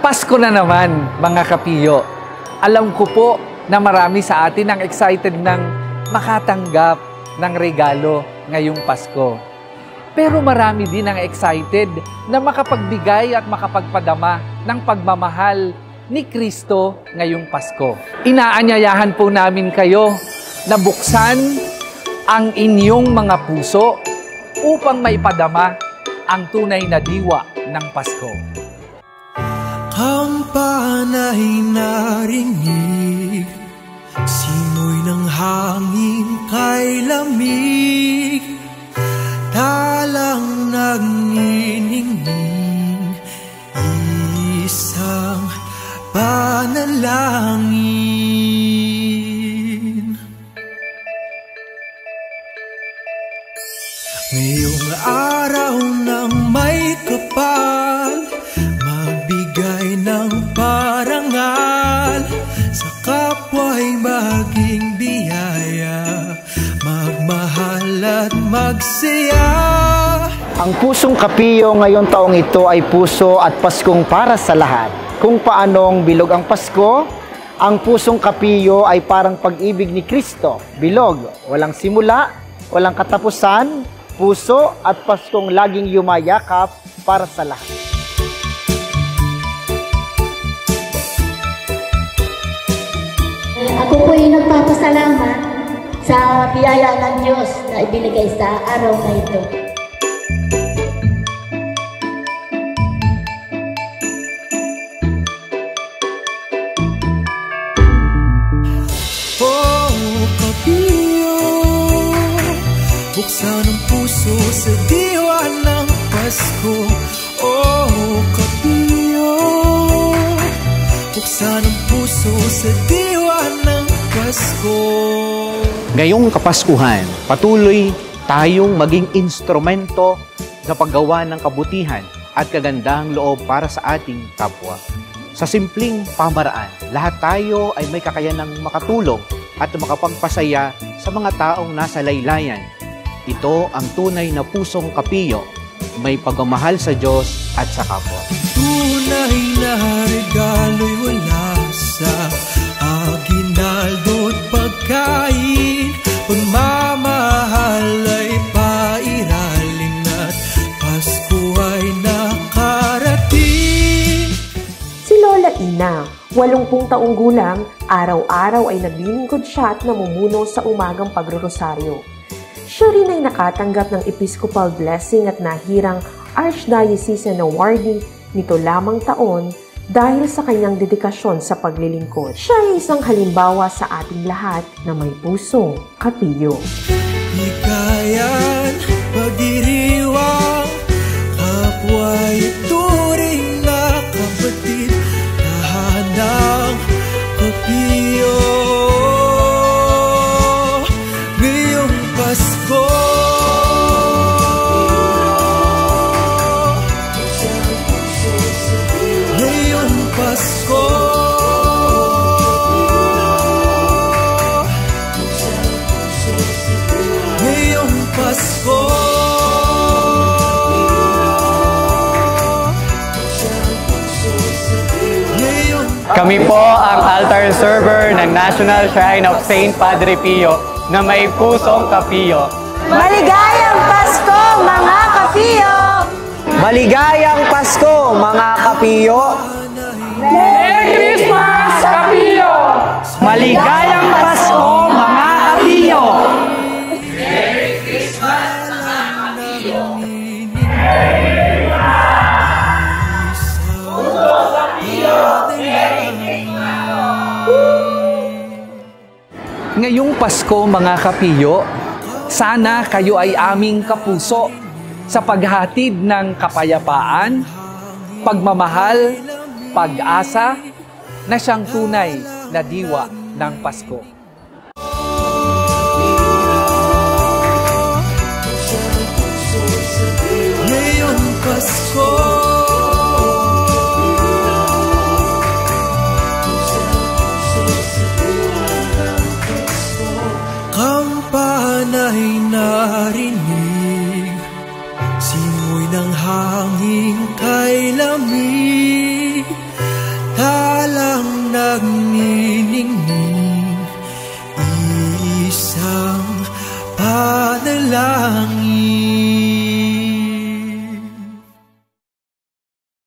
Pasko na naman, mga kapiyo. Alam ko po na marami sa atin ang excited ng makatanggap ng regalo ngayong Pasko. Pero marami din ang excited na makapagbigay at makapagpadama ng pagmamahal ni Kristo ngayong Pasko. Inaanyayahan po namin kayo na buksan ang inyong mga puso upang maipadama ang tunay na diwa ng Pasko. Kampanay narinig, simoy ng hangin kay lamig, talang nagniningning, isang panalangin. Ngayong araw ng may kapal, magbigay ng parangal, sa kapwa'y maging biyaya, magmahal at magsaya. Ang pusong kapiyo ngayong taong ito ay puso at Paskong para sa lahat. Kung paanong bilog ang Pasko, ang pusong kapiyo ay parang pag-ibig ni Kristo. Bilog, walang simula, walang katapusan, puso at Paskong laging yumayakap para sa lahat. Ako po ay nagpapasalamat sa biyaya ng Diyos na ibinigay sa araw na ito. Buksan ang puso sa diwa ng Pasko. Oh, kapiyo. Buksan ang puso sa diwa ng Pasko. Ngayong Kapaskuhan, patuloy tayong maging instrumento sa paggawa ng kabutihan at kagandahang loob para sa ating kapwa. Sa simpleng pamaraan, lahat tayo ay may kakayanang makatulong at makapagpasaya sa mga taong nasa laylayan. Ito ang tunay na pusong kapiyo, may pagmamahal sa Diyos at sa kapwa. Tunay na regalo'y wala sa aginaldo't pagkain, pagmamahal ay pairalin at Pasko ay nakarating. Si Lola Ina, 80 taong gulang, araw-araw ay naglilingkod siya at namumuno sa umagang pagrorosaryo. Siya rin ay nakatanggap ng Episcopal Blessing at nahirang Archdiocesan Awardee nito lamang taon dahil sa kanyang dedikasyon sa paglilingkod. Siya ay isang halimbawa sa ating lahat na may pusong kapiyo. Hikayan, pagdiriwang, kapwa'y turing na kapatid, tahanang kapiyo. Ngayong Pasko, ngayong Pasko, ngayong Pasko. Kami po ang altar server ng National Shrine of Saint Padre Pio na may pusong kapiyo. Maligayang Pasko, mga kapiyo! Maligayang Pasko, mga kapiyo! Merry Christmas, kapiyo! Maligayang Pasko, mga kapiyo! Merry Christmas, mga kapiyo! Ngayong Pasko, mga kapiyo, sana kayo ay aming kapuso sa paghatid ng kapayapaan, pagmamahal, pag-asa na siyang tunay na diwa ng Pasko. Ngayong Pasko, kampanay narinig, simoy ng hangin kay lamig, Talang nagniningning, isang panalangin.